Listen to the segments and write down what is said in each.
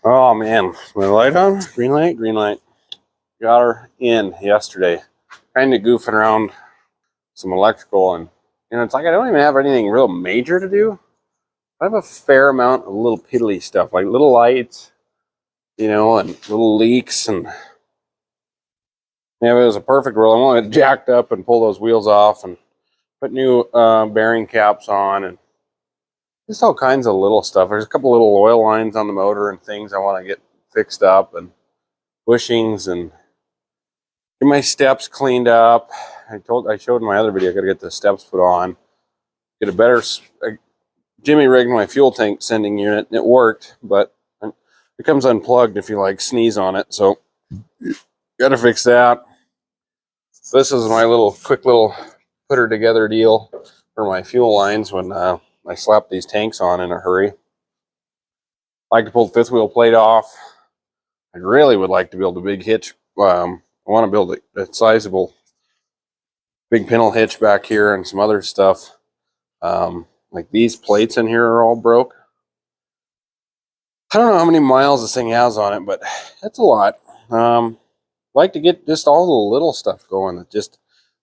Oh man, my light on? Green light, green light. Got her in yesterday. Kind of goofing around some electrical, and it's like I don't even have anything real major to do. I have a fair amount of little piddly stuff, like little lights, and little leaks, and it was a perfect roll. I want to jacked up and pull those wheels off and put new bearing caps on, and just all kinds of little stuff. There's a couple little oil lines on the motor and things I want to get fixed up, and bushings, and get my steps cleaned up. I showed in my other video I got to get the steps put on, get a better. Jimmy rigged my fuel tank sending unit, and it worked, but it becomes unplugged if you sneeze on it. So got to fix that. This is my quick little put her together deal for my fuel lines when I slap these tanks on in a hurry. I like to pull the fifth wheel plate off. I really would like to build a big hitch. I want to build a sizable big pintle hitch back here and some other stuff. Like these plates in here are all broke. I don't know how many miles this thing has on it, but that's a lot. Like to get just all the little stuff going that just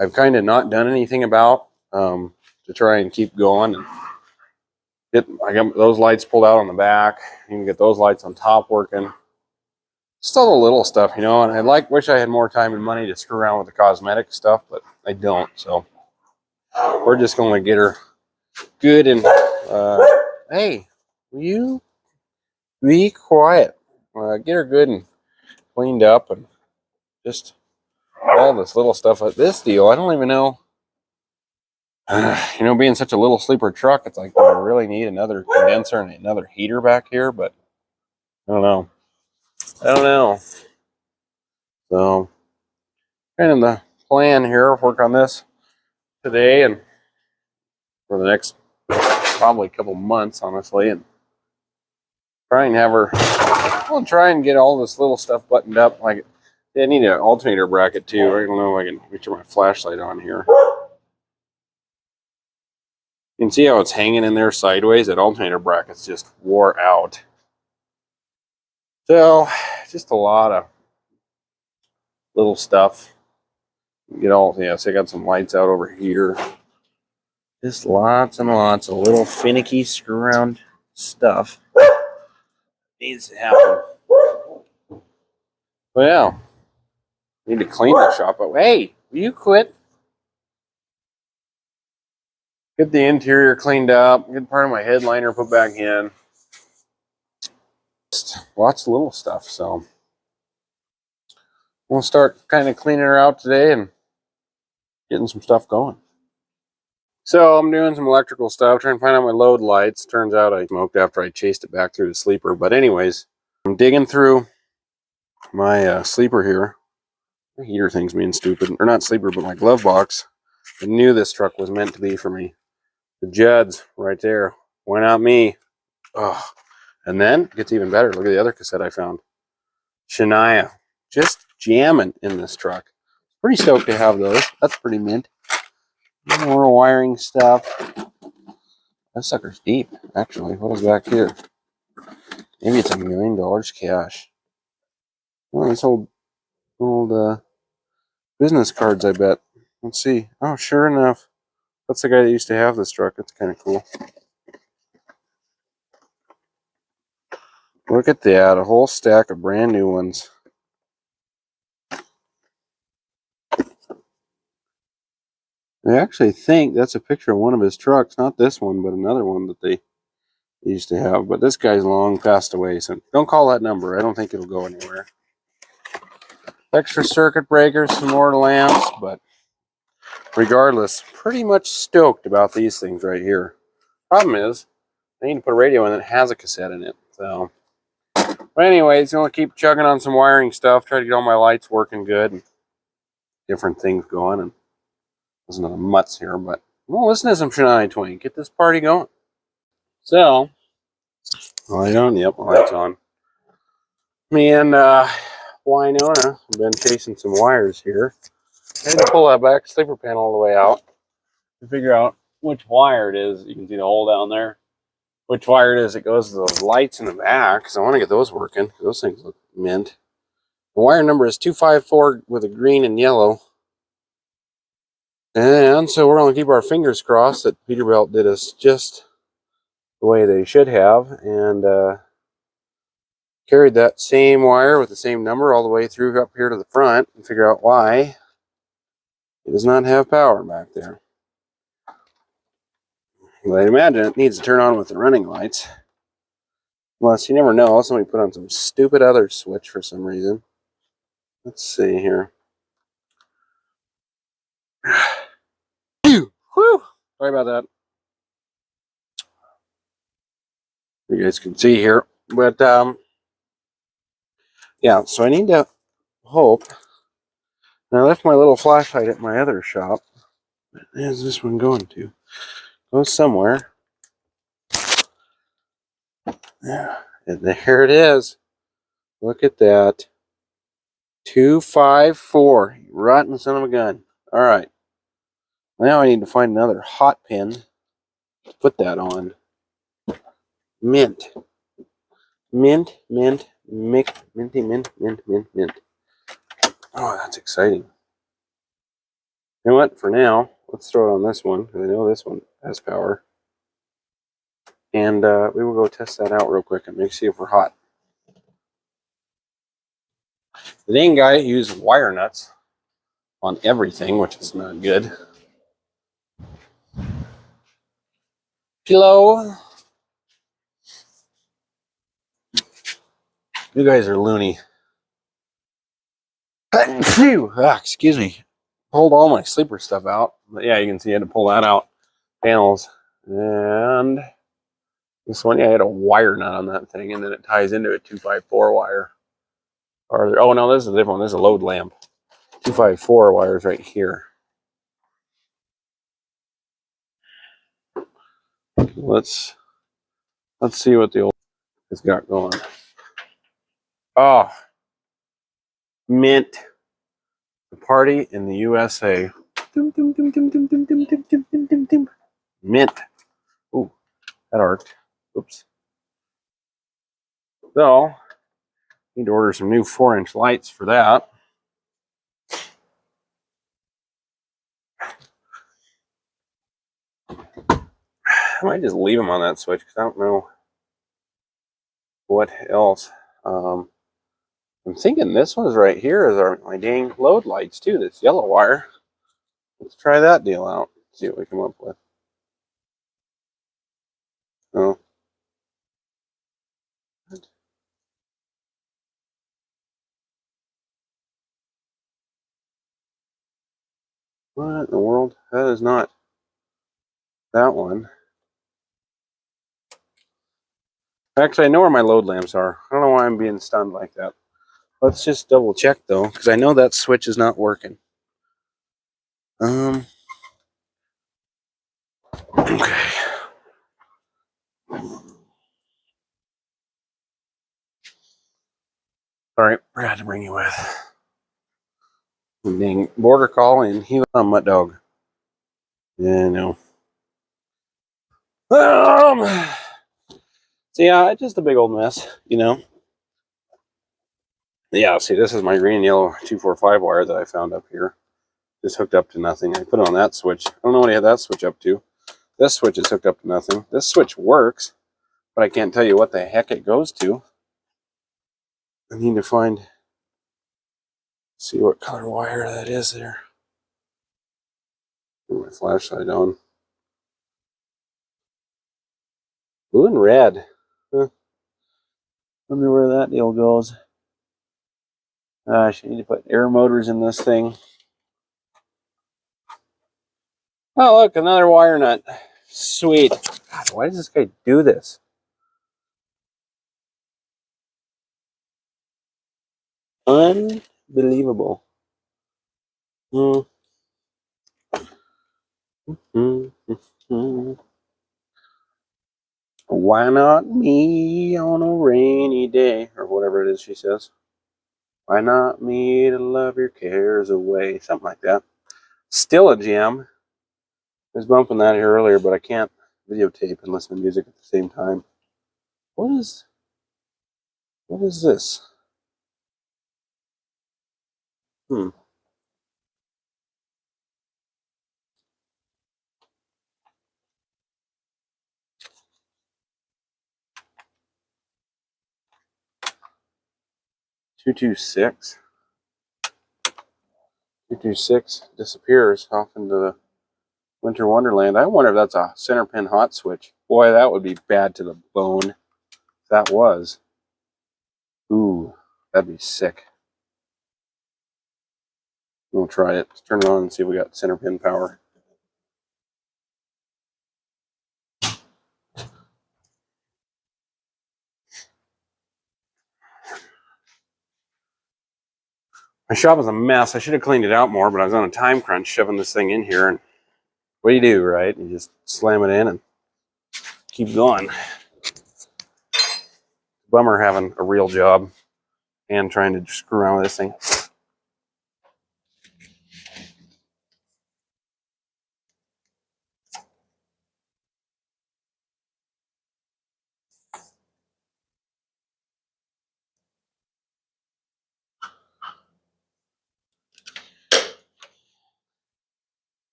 I've kind of not done anything about to try and keep going. And I got those lights pulled out on the back. You can get those lights on top working. Just all the little stuff, and I wish I had more time and money to screw around with the cosmetic stuff, but I don't. So we're just going to get her good and hey, will you be quiet? Get her good and cleaned up, and just all this little stuff like this deal. I don't even know. Being such a little sleeper truck, it's like, do I really need another condenser and another heater back here? But I don't know. So, kind of the plan here, work on this today and for the next probably couple months, honestly, and try and have her. I'll try and get all this little stuff buttoned up. I need an alternator bracket too. I don't know if I can make sure my flashlight on here. You can see how it's hanging in there sideways. That alternator bracket's just wore out. So, just a lot of little stuff. So I got some lights out over here. Just lots and lots of little finicky screw around stuff. Needs to happen. But yeah, need to clean the shop up. Hey, will you quit? Get the interior cleaned up. Get part of my headliner put back in. Just lots of little stuff. So we'll start kind of cleaning her out today and getting some stuff going. So I'm doing some electrical stuff, trying to find out my load lights. Turns out I smoked after I chased it back through the sleeper. But anyways, I'm digging through my sleeper here. The heater thing's being stupid. Or not sleeper, but my glove box. I knew this truck was meant to be for me. The Judds right there. Why not me? Oh. And then it gets even better. Look at the other cassette I found. Shania. Just jamming in this truck. Pretty stoked to have those. That's pretty mint. More wiring stuff. That sucker's deep, actually. What is back here? Maybe it's $1 million cash. Oh, it's old business cards, I bet. Let's see. Oh, sure enough. That's the guy that used to have this truck. It's kind of cool. Look at that. A whole stack of brand new ones. I actually think that's a picture of one of his trucks. Not this one, but another one that they used to have. But this guy's long passed away, so don't call that number. I don't think it'll go anywhere. Extra circuit breakers, some more lamps, but regardless, pretty much stoked about these things right here. Problem is, I need to put a radio in that has a cassette in it. So, but anyways, I'm gonna keep chugging on some wiring stuff. Try to get all my lights working good, and different things going. And there's another mutts here, but we'll listen to some Shania Twain. Get this party going. So, light on. Yep, light's on. Me and Winona have been chasing some wires here. I had to pull that back sleeper panel all the way out to figure out which wire it is. You can see the hole down there. which wire it is. It goes to those lights in the back, because I want to get those working. Those things look mint. The wire number is 254 with a green and yellow. And so we're going to keep our fingers crossed that Peterbilt did us just the way they should have, and carried that same wire with the same number all the way through up here to the front, and figure out why it does not have power back there. But I imagine it needs to turn on with the running lights. Unless, you never know, somebody put on some stupid other switch for some reason. Let's see here. Whew! Sorry about that. You guys can see here. But, yeah, so I need to hope. And I left my little flashlight at my other shop. Where's this one going to? Goes somewhere. Yeah, and there it is. Look at that. 254. Rotten son of a gun. All right. Now I need to find another hot pin to put that on. Mint. Mint, mint, mint, minty, mint, mint, mint, mint. Oh, that's exciting. You know what? For now, let's throw it on this one, because I know this one has power. And we will go test that out real quick and see if we're hot. The dang guy used wire nuts on everything, which is not good. Hello. You guys are loony. Excuse me. Pulled all my sleeper stuff out. But yeah, you can see I had to pull that out. Panels. And this one, yeah, I had a wire nut on that thing, and then it ties into a 254 wire. Or, oh no, this is a different one. This is a load lamp. 254 wires right here. Let's see what the old has got going. Oh, mint. The party in the USA. Mint. Ooh, that arced. Oops. So, need to order some new 4-inch lights for that. I might just leave them on that switch because I don't know what else. I'm thinking this one's right here is my dang load lights too. This yellow wire. Let's try that deal out. See what we come up with. Oh. What in the world? That is not that one. Actually, I know where my load lamps are. I don't know why I'm being stunned like that. Let's just double check though, because I know that switch is not working. Okay. Alright, forgot to bring you with. Dang border collie and he on mutt dog. Yeah, no. So yeah, it's just a big old mess, you know. Yeah, see, this is my green and yellow 245 wire that I found up here. Just hooked up to nothing. I put it on that switch. I don't know what I had that switch up to. This switch is hooked up to nothing. This switch works, but I can't tell you what the heck it goes to. I need to see what color wire that is there. Put my flashlight on. Blue and red. Huh. Wonder where that deal goes. Gosh, I need to put air motors in this thing. Oh, look, another wire nut. Sweet. God, why does this guy do this? Unbelievable. Mm. Mm. Mm. Why not me on a rainy day? Or whatever it is she says. Why not me to love your cares away? Something like that. Still a gem. I was bumping that here earlier, but I can't videotape and listen to music at the same time. What is this? 226. 226 disappears off into the winter wonderland. I wonder if that's a center pin hot switch. Boy, that would be bad to the bone if that was. Ooh, that'd be sick. We'll try it. Let's turn it on and see if we got center pin power. My shop is a mess. I should have cleaned it out more, but I was on a time crunch shoving this thing in here. And what do you do, right? You just slam it in and keep going. Bummer having a real job and trying to screw around with this thing.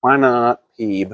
Why not Peeb?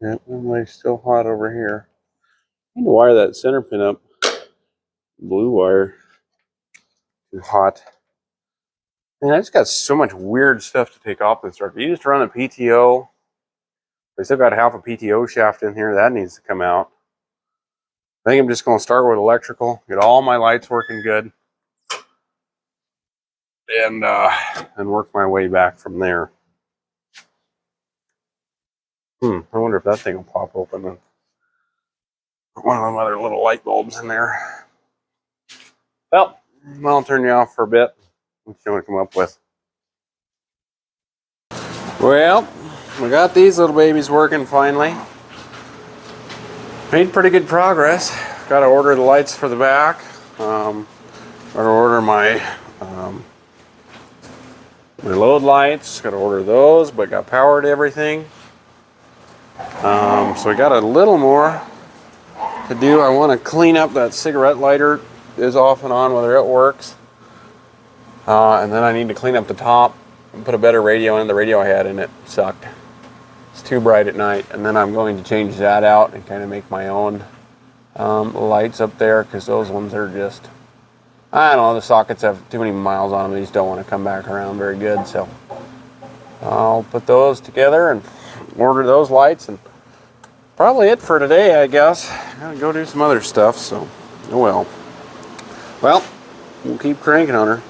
Yep, everybody's still hot over here. I need to wire that center pin up. Blue wire. Too hot. Man, I just got so much weird stuff to take off this truck. You just run a PTO. I still got half a PTO shaft in here. That needs to come out. I think I'm just going to start with electrical. Get all my lights working good. And work my way back from there. I wonder if that thing will pop open and put one of them other little light bulbs in there. Well, I'll turn you off for a bit. What you want to come up with? Well, we got these little babies working finally. Made pretty good progress. Got to order the lights for the back. Got to order my load lights. Got to order those, but got power to everything. So we got a little more to do. I want to clean up that cigarette lighter. Is off and on whether it works. And then I need to clean up the top and put a better radio in. The radio I had in it sucked. It's too bright at night. And then I'm going to change that out and kind of make my own lights up there, because those ones are just, I don't know, the sockets have too many miles on them. They just don't want to come back around very good. So I'll put those together and order those lights, and probably it for today, I guess. I gotta go do some other stuff, so oh well. Well, we'll keep cranking on her.